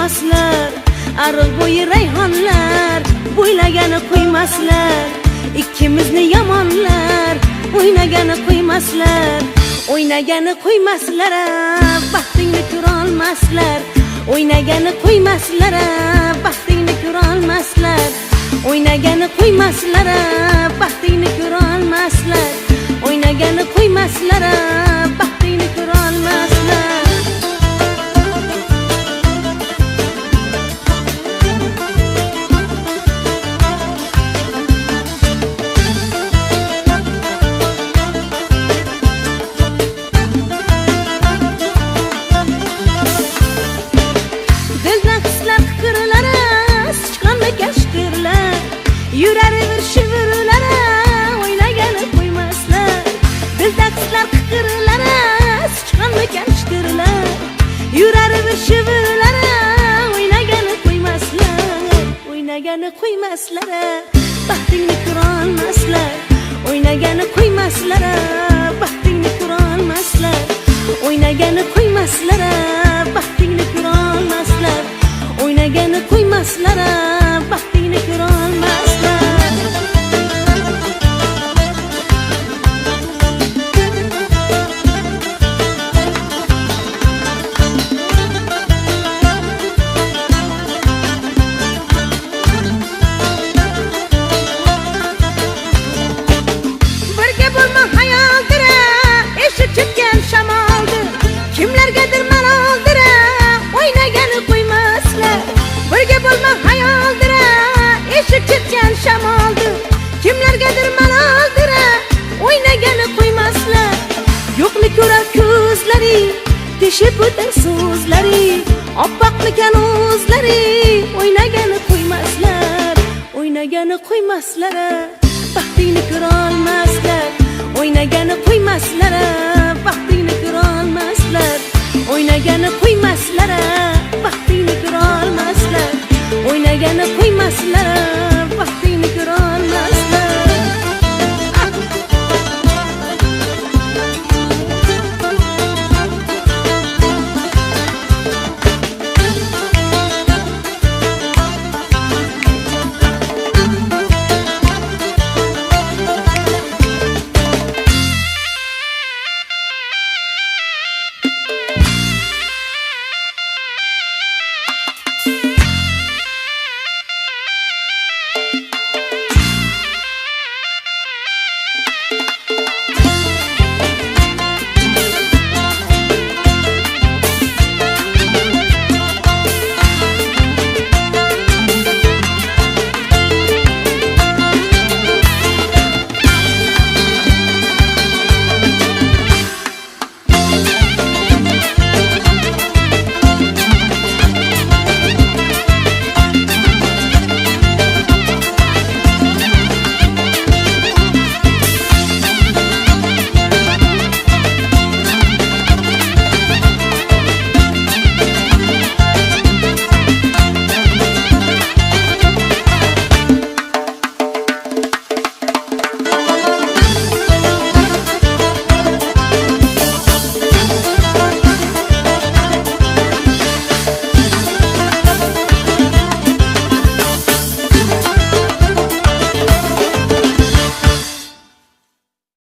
qo'ymaslar, ariq bo'yi rayhonlar bo'ylagani qo'ymaslar, ikkimizni yomonlar o'ynagani qo'ymaslar, o'ynagani qo'ymaslar, baxtingni ko'ra olmaslar, o'ynagani qo'ymaslar, baxtingni ko'ra olmaslar, o'ynagani qo'ymaslar, baxtingni ko'ra olmaslar, o'ynagani qo'ymaslar, baxtingni ko'ra olmaslar. Yuraver shivirlari o'ynagani qo'ymaslar, dilda qizlar qiqirlari sichqonni kamishtirlar. Yuraver shivirlari o'ynagani qo'ymaslar, o'ynagani qo'ymaslar, baxtingni ko'ra olmaslar, o'ynagani qo'ymaslar, baxtingni ko'ra olmaslar, o'ynagani qo'ymaslar, baxtingni ko'ra olmaslar, o'ynagani qo'ymaslar, baxtingni ko'ra olmaslar. Kimlargadir maloldir, o'ynagani qo'ymaslar. Birga bo'lma hayoldir, eshib ketgan shamoldir. Kimlargadir maloldir, o'ynagani qo'ymaslar. Yo'qni ko'rar ko'zlari, teshib o'tar so'zlari, oppoqmikan o'zlari, o'ynagani qo'ymaslar, o'ynagani qo'ymaslar, baxtingni ko'ra olmaslar, o'ynagani qo'ymaslar, baxtingni ko'ra olmaslar, o'ynagani qo'ymaslar, baxtingni ko'ra olmaslar, o'ynagani qo'ymaslar, baxtingni ko'ra olmaslar.